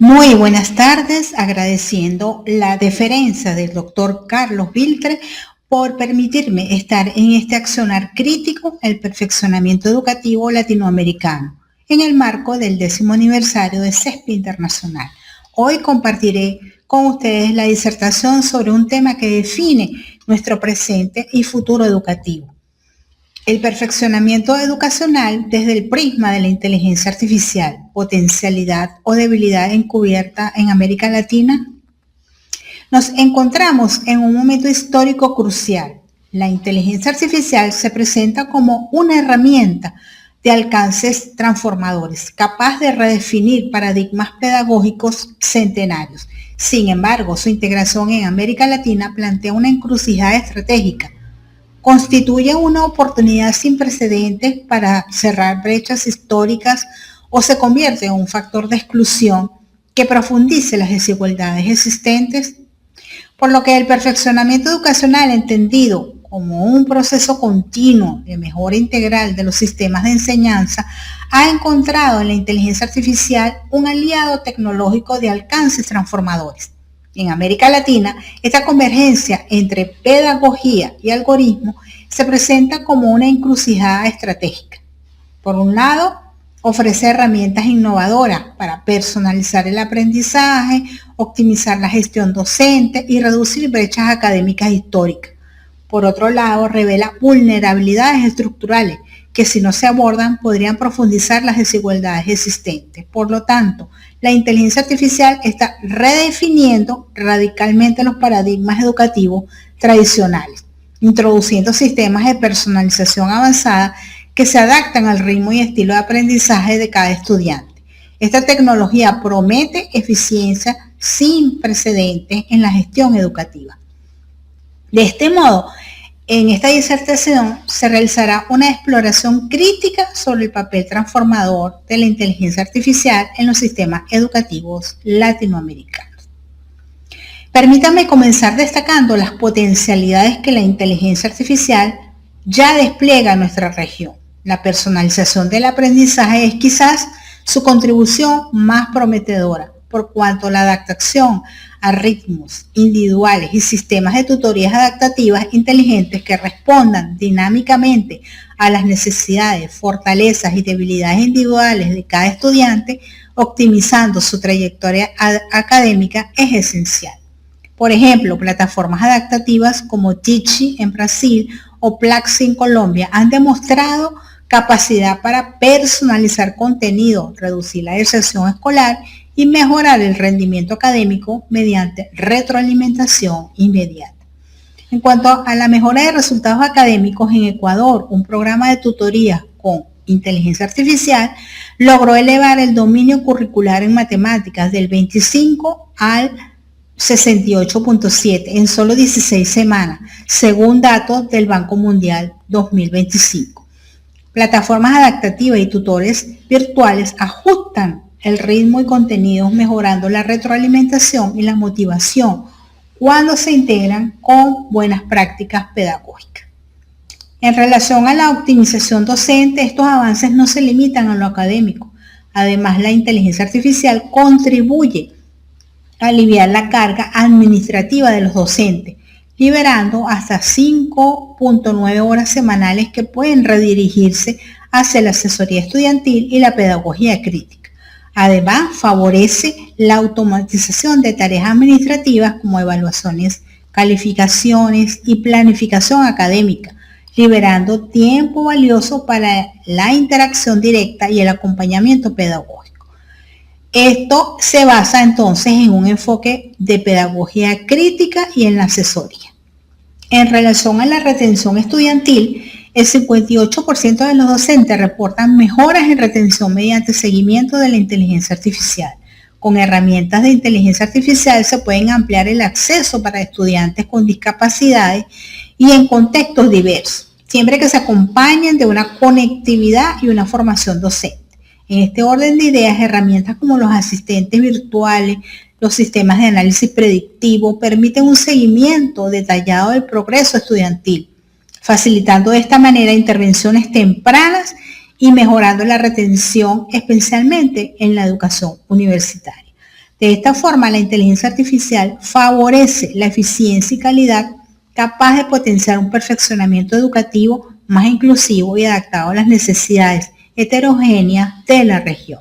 Muy buenas tardes, agradeciendo la deferencia del doctor Carlos Biltre por permitirme estar en este accionar crítico, el perfeccionamiento educativo latinoamericano, en el marco del 10º aniversario de CESPI Internacional. Hoy compartiré con ustedes la disertación sobre un tema que define nuestro presente y futuro educativo. El perfeccionamiento educacional desde el prisma de la inteligencia artificial, potencialidad o debilidad encubierta en América Latina. Nos encontramos en un momento histórico crucial. La inteligencia artificial se presenta como una herramienta de alcances transformadores, capaz de redefinir paradigmas pedagógicos centenarios. Sin embargo, su integración en América Latina plantea una encrucijada estratégica. ¿Constituye una oportunidad sin precedentes para cerrar brechas históricas o se convierte en un factor de exclusión que profundice las desigualdades existentes? Por lo que el perfeccionamiento educacional, entendido como un proceso continuo de mejora integral de los sistemas de enseñanza, ha encontrado en la inteligencia artificial un aliado tecnológico de alcances transformadores. En América Latina, esta convergencia entre pedagogía y algoritmo se presenta como una encrucijada estratégica. Por un lado, ofrece herramientas innovadoras para personalizar el aprendizaje, optimizar la gestión docente y reducir brechas académicas históricas. Por otro lado, revela vulnerabilidades estructurales que, si no se abordan, podrían profundizar las desigualdades existentes. Por lo tanto, la inteligencia artificial está redefiniendo radicalmente los paradigmas educativos tradicionales, introduciendo sistemas de personalización avanzada que se adaptan al ritmo y estilo de aprendizaje de cada estudiante. Esta tecnología promete eficiencia sin precedentes en la gestión educativa. De este modo, en esta disertación se realizará una exploración crítica sobre el papel transformador de la inteligencia artificial en los sistemas educativos latinoamericanos. Permítanme comenzar destacando las potencialidades que la inteligencia artificial ya despliega en nuestra región. La personalización del aprendizaje es quizás su contribución más prometedora, por cuanto la adaptación a ritmos individuales y sistemas de tutorías adaptativas inteligentes que respondan dinámicamente a las necesidades, fortalezas y debilidades individuales de cada estudiante, optimizando su trayectoria académica, es esencial. Por ejemplo, plataformas adaptativas como Teachly en Brasil o Platzi en Colombia han demostrado capacidad para personalizar contenido, reducir la deserción escolar y mejorar el rendimiento académico mediante retroalimentación inmediata. En cuanto a la mejora de resultados académicos, en Ecuador, un programa de tutoría con inteligencia artificial logró elevar el dominio curricular en matemáticas del 25 al 68.7 en solo 16 semanas, según datos del Banco Mundial 2025. Plataformas adaptativas y tutores virtuales ajustan el ritmo y contenidos, mejorando la retroalimentación y la motivación cuando se integran con buenas prácticas pedagógicas. En relación a la optimización docente, estos avances no se limitan a lo académico. Además, la inteligencia artificial contribuye a aliviar la carga administrativa de los docentes, liberando hasta 5.9 horas semanales que pueden redirigirse hacia la asesoría estudiantil y la pedagogía crítica. Además, favorece la automatización de tareas administrativas como evaluaciones, calificaciones y planificación académica, liberando tiempo valioso para la interacción directa y el acompañamiento pedagógico. Esto se basa entonces en un enfoque de pedagogía crítica y en la asesoría. En relación a la retención estudiantil, el 58% de los docentes reportan mejoras en retención mediante seguimiento de la inteligencia artificial. Con herramientas de inteligencia artificial se pueden ampliar el acceso para estudiantes con discapacidades y en contextos diversos, siempre que se acompañen de una conectividad y una formación docente. En este orden de ideas, herramientas como los asistentes virtuales, los sistemas de análisis predictivo permiten un seguimiento detallado del progreso estudiantil, facilitando de esta manera intervenciones tempranas y mejorando la retención, especialmente en la educación universitaria. De esta forma, la inteligencia artificial favorece la eficiencia y calidad capaz de potenciar un perfeccionamiento educativo más inclusivo y adaptado a las necesidades heterogéneas de la región.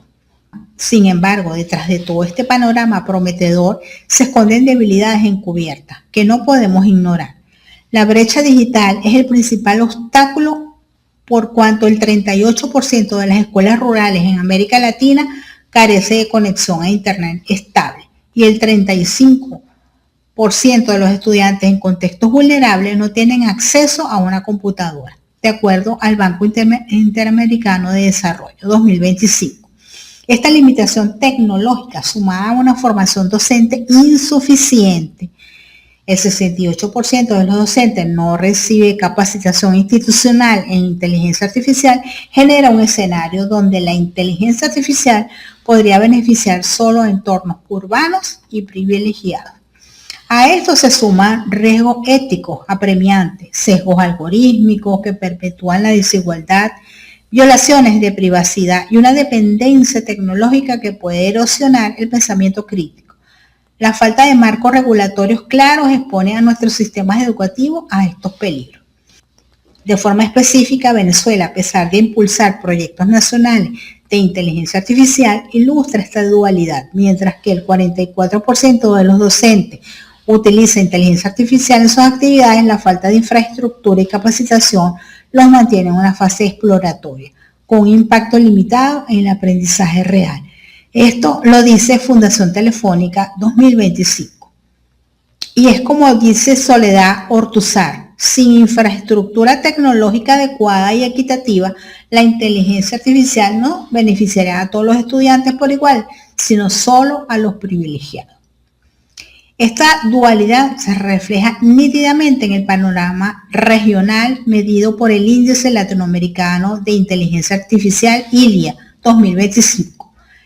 Sin embargo, detrás de todo este panorama prometedor se esconden debilidades encubiertas que no podemos ignorar. La brecha digital es el principal obstáculo por cuanto el 38% de las escuelas rurales en América Latina carece de conexión a Internet estable y el 35% de los estudiantes en contextos vulnerables no tienen acceso a una computadora, de acuerdo al Banco Interamericano de Desarrollo 2025. Esta limitación tecnológica, sumada a una formación docente insuficiente, el 68% de los docentes no recibe capacitación institucional en inteligencia artificial, genera un escenario donde la inteligencia artificial podría beneficiar solo a entornos urbanos y privilegiados. A esto se suman riesgos éticos apremiantes, sesgos algorítmicos que perpetúan la desigualdad, violaciones de privacidad y una dependencia tecnológica que puede erosionar el pensamiento crítico. La falta de marcos regulatorios claros expone a nuestros sistemas educativos a estos peligros. De forma específica, Venezuela, a pesar de impulsar proyectos nacionales de inteligencia artificial, ilustra esta dualidad, mientras que el 44% de los docentes utiliza inteligencia artificial en sus actividades, la falta de infraestructura y capacitación los mantiene en una fase exploratoria, con un impacto limitado en el aprendizaje real. Esto lo dice Fundación Telefónica 2025. Y es como dice Soledad Ortuzar, sin infraestructura tecnológica adecuada y equitativa, la inteligencia artificial no beneficiará a todos los estudiantes por igual, sino solo a los privilegiados. Esta dualidad se refleja nítidamente en el panorama regional medido por el Índice Latinoamericano de Inteligencia Artificial ILIA 2025,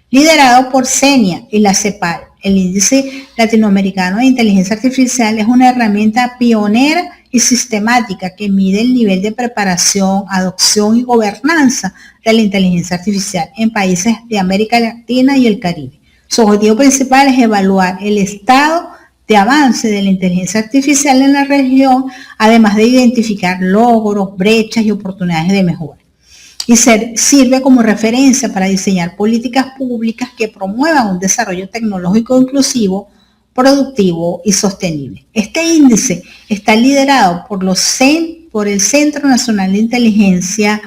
liderado por CENIA y la CEPAL. El Índice Latinoamericano de Inteligencia Artificial es una herramienta pionera y sistemática que mide el nivel de preparación, adopción y gobernanza de la inteligencia artificial en países de América Latina y el Caribe. Su objetivo principal es evaluar el estado de avance de la inteligencia artificial en la región, además de identificar logros, brechas y oportunidades de mejora. Y sirve como referencia para diseñar políticas públicas que promuevan un desarrollo tecnológico inclusivo, productivo y sostenible. Este índice está liderado por el Centro Nacional de Inteligencia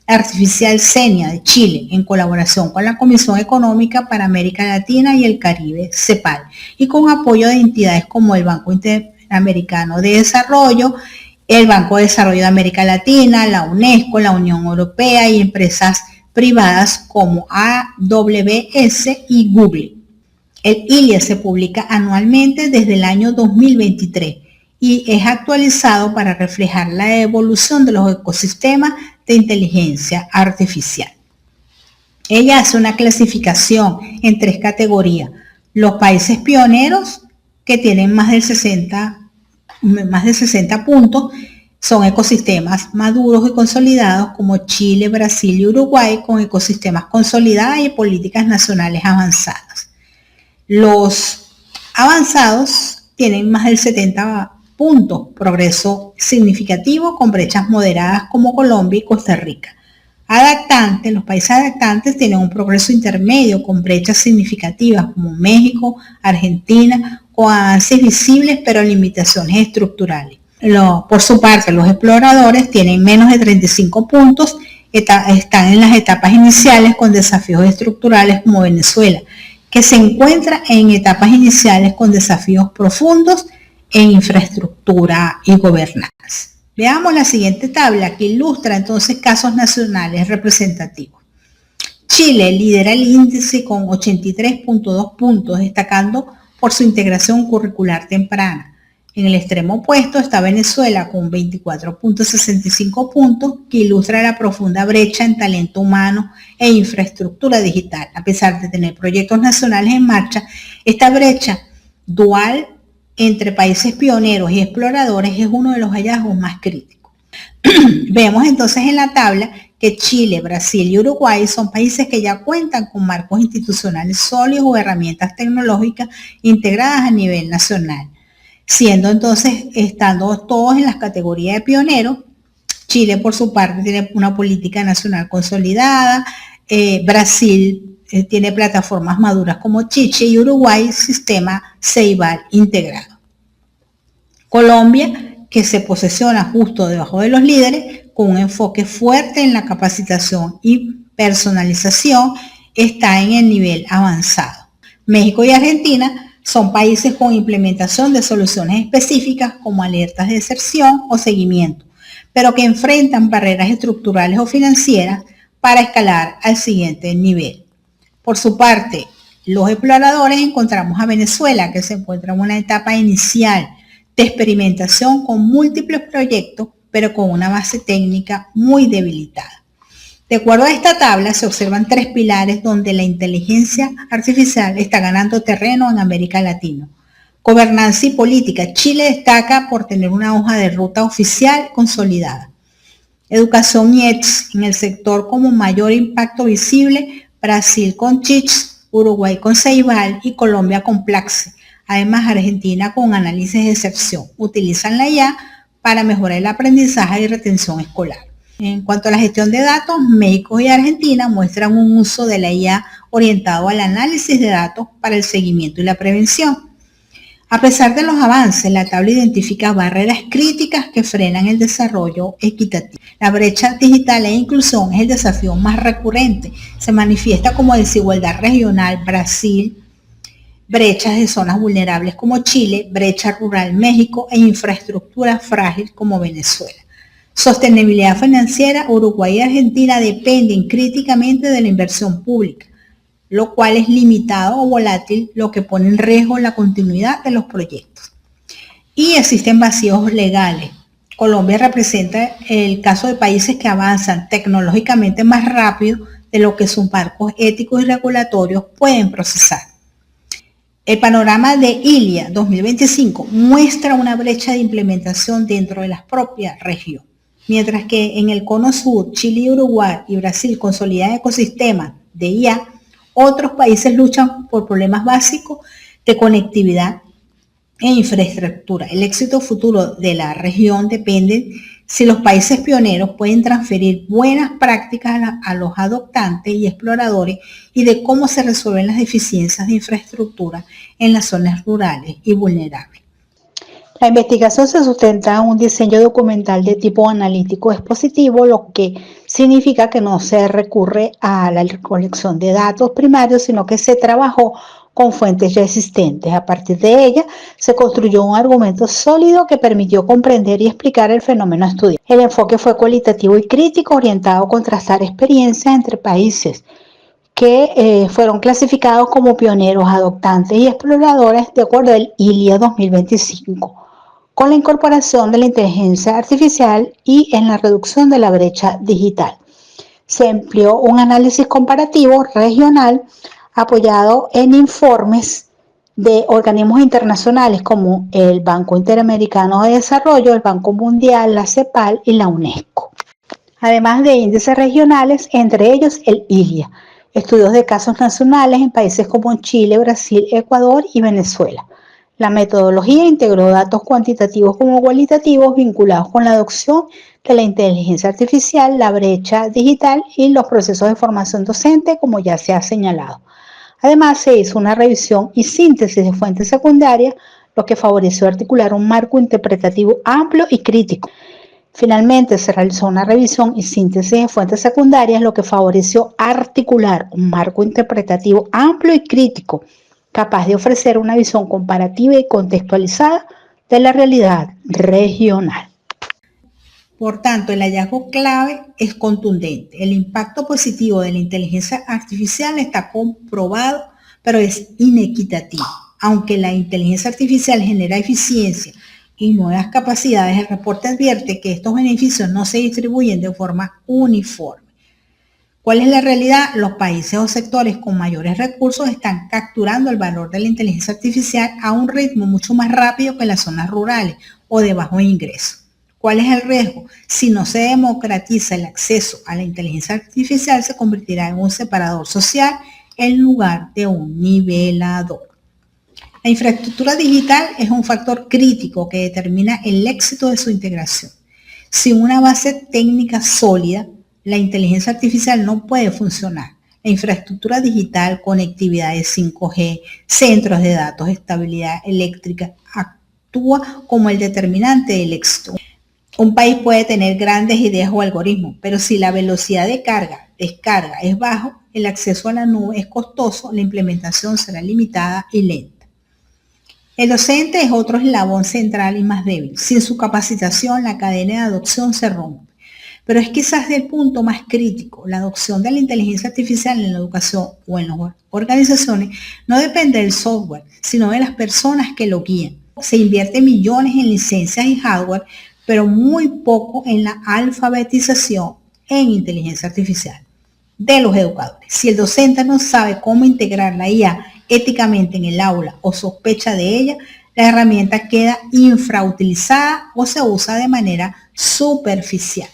Artificial CENIA de Chile, en colaboración con la Comisión Económica para América Latina y el Caribe, CEPAL, y con apoyo de entidades como el Banco Interamericano de Desarrollo, el Banco de Desarrollo de América Latina, la UNESCO, la Unión Europea y empresas privadas como AWS y Google. El ILIA se publica anualmente desde el año 2023 y es actualizado para reflejar la evolución de los ecosistemas de inteligencia artificial. Ella hace una clasificación en 3 categorías. Los países pioneros, que tienen más de 60 puntos, son ecosistemas maduros y consolidados como Chile, Brasil y Uruguay, con ecosistemas consolidados y políticas nacionales avanzadas. Los avanzados tienen más del 70 puntos, progreso significativo con brechas moderadas como Colombia y Costa Rica. Los países adaptantes tienen un progreso intermedio con brechas significativas como México, Argentina, con avances visibles pero limitaciones estructurales. Por su parte, los exploradores tienen menos de 35 puntos, están en las etapas iniciales con desafíos estructurales como Venezuela, que se encuentra en etapas iniciales con desafíos profundos en infraestructura y gobernanza. Veamos la siguiente tabla que ilustra entonces casos nacionales representativos. Chile lidera el índice con 83.2 puntos, destacando por su integración curricular temprana. En el extremo opuesto está Venezuela con 24.65 puntos, que ilustra la profunda brecha en talento humano e infraestructura digital. A pesar de tener proyectos nacionales en marcha, esta brecha dual entre países pioneros y exploradores es uno de los hallazgos más críticos. Vemos entonces en la tabla que Chile, Brasil y Uruguay son países que ya cuentan con marcos institucionales sólidos o herramientas tecnológicas integradas a nivel nacional, siendo entonces, estando todos en las categorías de pioneros. Chile, por su parte, tiene una política nacional consolidada, Brasil tiene plataformas maduras como Chiche y Uruguay, sistema Ceibal integrado. Colombia, que se posiciona justo debajo de los líderes, con un enfoque fuerte en la capacitación y personalización, está en el nivel avanzado. México y Argentina son países con implementación de soluciones específicas como alertas de deserción o seguimiento, pero que enfrentan barreras estructurales o financieras para escalar al siguiente nivel. Por su parte, los exploradores encontramos a Venezuela, que se encuentra en una etapa inicial de experimentación con múltiples proyectos, pero con una base técnica muy debilitada. De acuerdo a esta tabla, se observan 3 pilares donde la inteligencia artificial está ganando terreno en América Latina. Gobernanza y política. Chile destaca por tener una hoja de ruta oficial consolidada. Educación y ETS en el sector como mayor impacto visible, Brasil con CHICS, Uruguay con Ceibal y Colombia con Plaxi. Además, Argentina con análisis de excepción. Utilizan la IA para mejorar el aprendizaje y retención escolar. En cuanto a la gestión de datos, México y Argentina muestran un uso de la IA orientado al análisis de datos para el seguimiento y la prevención. A pesar de los avances, la tabla identifica barreras críticas que frenan el desarrollo equitativo. La brecha digital e inclusión es el desafío más recurrente. Se manifiesta como desigualdad regional, Brasil, brechas de zonas vulnerables como Chile, brecha rural México e infraestructura frágil como Venezuela. Sostenibilidad financiera, Uruguay y Argentina dependen críticamente de la inversión pública, lo cual es limitado o volátil, lo que pone en riesgo la continuidad de los proyectos. Y existen vacíos legales. Colombia representa el caso de países que avanzan tecnológicamente más rápido de lo que sus marcos éticos y regulatorios pueden procesar. El panorama de ILIA 2025 muestra una brecha de implementación dentro de la propia región, mientras que en el cono sur, Chile, Uruguay y Brasil consolidan ecosistemas de IA, otros países luchan por problemas básicos de conectividad e infraestructura. El éxito futuro de la región depende si los países pioneros pueden transferir buenas prácticas a los adoptantes y exploradores y de cómo se resuelven las deficiencias de infraestructura en las zonas rurales y vulnerables. La investigación se sustenta en un diseño documental de tipo analítico expositivo, lo que significa que no se recurre a la recolección de datos primarios, sino que se trabajó con fuentes ya existentes. A partir de ella, se construyó un argumento sólido que permitió comprender y explicar el fenómeno estudiado. El enfoque fue cualitativo y crítico, orientado a contrastar experiencias entre países que fueron clasificados como pioneros, adoptantes y exploradores de acuerdo al ILIA 2025. Con la incorporación de la inteligencia artificial y en la reducción de la brecha digital. Se empleó un análisis comparativo regional apoyado en informes de organismos internacionales como el Banco Interamericano de Desarrollo, el Banco Mundial, la CEPAL y la UNESCO. Además de índices regionales, entre ellos el ILIA, estudios de casos nacionales en países como Chile, Brasil, Ecuador y Venezuela. La metodología integró datos cuantitativos como cualitativos vinculados con la adopción de la inteligencia artificial, la brecha digital y los procesos de formación docente, como ya se ha señalado. Además, se hizo una revisión y síntesis de fuentes secundarias, lo que favoreció articular un marco interpretativo amplio y crítico. Finalmente, se realizó una revisión y síntesis de fuentes secundarias, lo que favoreció articular un marco interpretativo amplio y crítico, capaz de ofrecer una visión comparativa y contextualizada de la realidad regional. Por tanto, el hallazgo clave es contundente. El impacto positivo de la inteligencia artificial está comprobado, pero es inequitativo. Aunque la inteligencia artificial genera eficiencia y nuevas capacidades, el reporte advierte que estos beneficios no se distribuyen de forma uniforme. ¿Cuál es la realidad? Los países o sectores con mayores recursos están capturando el valor de la inteligencia artificial a un ritmo mucho más rápido que las zonas rurales o de bajos ingresos. ¿Cuál es el riesgo? Si no se democratiza el acceso a la inteligencia artificial, se convertirá en un separador social en lugar de un nivelador. La infraestructura digital es un factor crítico que determina el éxito de su integración. Sin una base técnica sólida, la inteligencia artificial no puede funcionar. La infraestructura digital, conectividad de 5G, centros de datos, estabilidad eléctrica, actúa como el determinante del éxito. Un país puede tener grandes ideas o algoritmos, pero si la velocidad de descarga es bajo, el acceso a la nube es costoso, la implementación será limitada y lenta. El docente es otro eslabón central y más débil. Sin su capacitación, la cadena de adopción se rompe. Pero es quizás el punto más crítico. La adopción de la inteligencia artificial en la educación o en las organizaciones no depende del software, sino de las personas que lo guían. Se invierte millones en licencias y hardware, pero muy poco en la alfabetización en inteligencia artificial de los educadores. Si el docente no sabe cómo integrar la IA éticamente en el aula o sospecha de ella, la herramienta queda infrautilizada o se usa de manera superficial.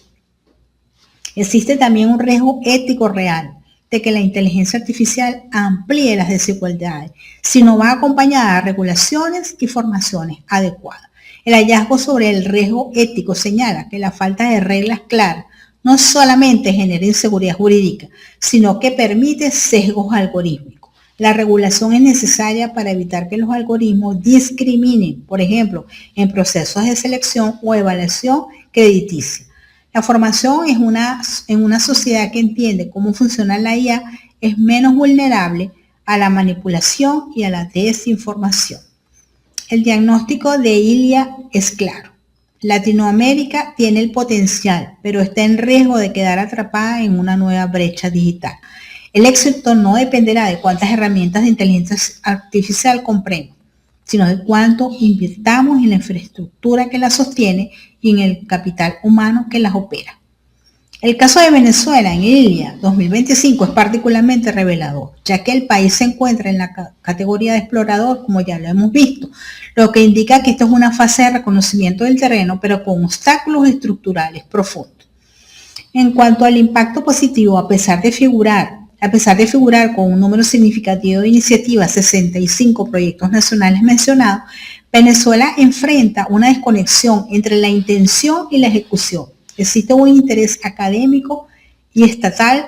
Existe también un riesgo ético real de que la inteligencia artificial amplíe las desigualdades si no va acompañada de regulaciones y formaciones adecuadas. El hallazgo sobre el riesgo ético señala que la falta de reglas claras no solamente genera inseguridad jurídica, sino que permite sesgos algorítmicos. La regulación es necesaria para evitar que los algoritmos discriminen, por ejemplo, en procesos de selección o evaluación crediticia. La formación en una sociedad que entiende cómo funciona la IA es menos vulnerable a la manipulación y a la desinformación. El diagnóstico de Ilia es claro. Latinoamérica tiene el potencial, pero está en riesgo de quedar atrapada en una nueva brecha digital. El éxito no dependerá de cuántas herramientas de inteligencia artificial compremos, sino de cuánto invirtamos en la infraestructura que la sostiene y en el capital humano que las opera. El caso de Venezuela en Ilia 2025 es particularmente revelador, ya que el país se encuentra en la categoría de explorador, como ya lo hemos visto, lo que indica que esto es una fase de reconocimiento del terreno, pero con obstáculos estructurales profundos. En cuanto al impacto positivo, a pesar de figurar con un número significativo de iniciativas, 65 proyectos nacionales mencionados, Venezuela enfrenta una desconexión entre la intención y la ejecución. Existe un interés académico y estatal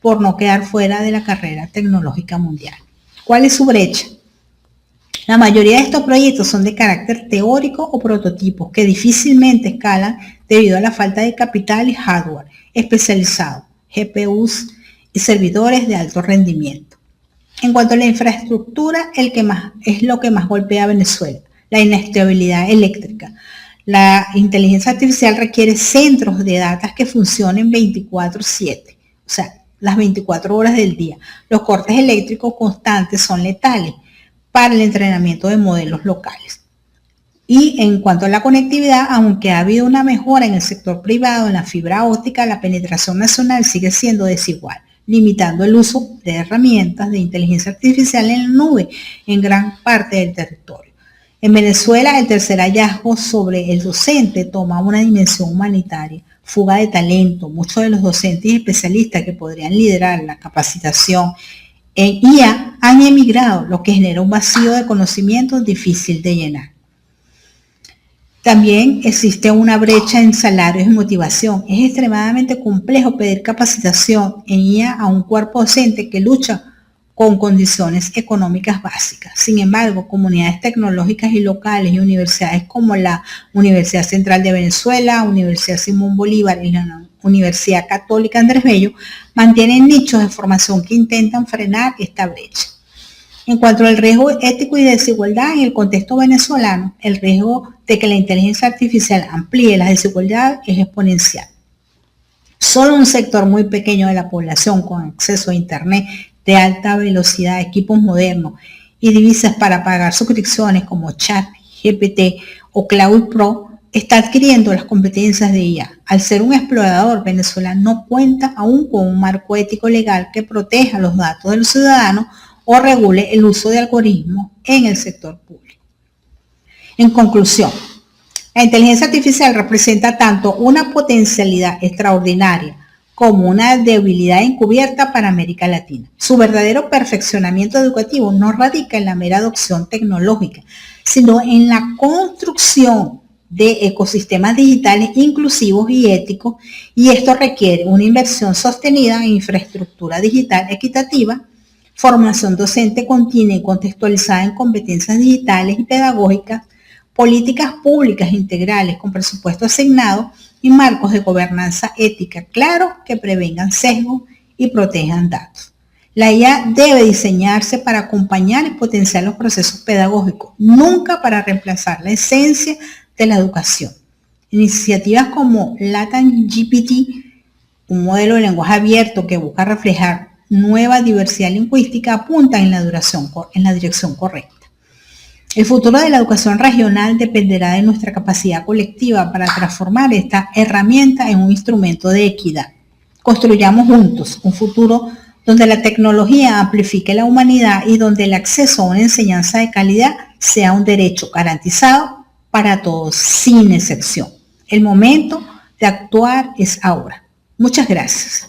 por no quedar fuera de la carrera tecnológica mundial. ¿Cuál es su brecha? La mayoría de estos proyectos son de carácter teórico o prototipos que difícilmente escalan debido a la falta de capital y hardware especializado, GPUs y servidores de alto rendimiento. En cuanto a la infraestructura, es lo que más golpea a Venezuela, la inestabilidad eléctrica. La inteligencia artificial requiere centros de datos que funcionen 24/7, o sea, las 24 horas del día. Los cortes eléctricos constantes son letales para el entrenamiento de modelos locales. Y en cuanto a la conectividad, aunque ha habido una mejora en el sector privado, en la fibra óptica, la penetración nacional sigue siendo desigual, limitando el uso de herramientas de inteligencia artificial en la nube en gran parte del territorio. En Venezuela, el tercer hallazgo sobre el docente toma una dimensión humanitaria, fuga de talento. Muchos de los docentes y especialistas que podrían liderar la capacitación en IA han emigrado, lo que genera un vacío de conocimiento difícil de llenar. También existe una brecha en salarios y motivación. Es extremadamente complejo pedir capacitación en IA a un cuerpo docente que lucha con condiciones económicas básicas. Sin embargo, comunidades tecnológicas y locales y universidades como la Universidad Central de Venezuela, Universidad Simón Bolívar y la Universidad Católica Andrés Bello mantienen nichos de formación que intentan frenar esta brecha. En cuanto al riesgo ético y desigualdad en el contexto venezolano, el riesgo de que la inteligencia artificial amplíe las desigualdades es exponencial. Solo un sector muy pequeño de la población con acceso a Internet de alta velocidad, equipos modernos y divisas para pagar suscripciones como ChatGPT o Claude Pro está adquiriendo las competencias de IA. Al ser un explorador, Venezuela no cuenta aún con un marco ético legal que proteja los datos de los ciudadanos o regule el uso de algoritmos en el sector público. En conclusión, La inteligencia artificial representa tanto una potencialidad extraordinaria como una debilidad encubierta para América Latina. Su verdadero perfeccionamiento educativo no radica en la mera adopción tecnológica, sino en la construcción de ecosistemas digitales inclusivos y éticos, y esto requiere una inversión sostenida en infraestructura digital equitativa, formación docente continua y contextualizada en competencias digitales y pedagógicas, políticas públicas integrales con presupuesto asignado y marcos de gobernanza ética claros que prevengan sesgos y protejan datos. La IA debe diseñarse para acompañar y potenciar los procesos pedagógicos, nunca para reemplazar la esencia de la educación. Iniciativas como Latam GPT, un modelo de lenguaje abierto que busca reflejar nueva diversidad lingüística, apuntan en la dirección correcta. El futuro de la educación regional dependerá de nuestra capacidad colectiva para transformar esta herramienta en un instrumento de equidad. Construyamos juntos un futuro donde la tecnología amplifique la humanidad y donde el acceso a una enseñanza de calidad sea un derecho garantizado para todos, sin excepción. El momento de actuar es ahora. Muchas gracias.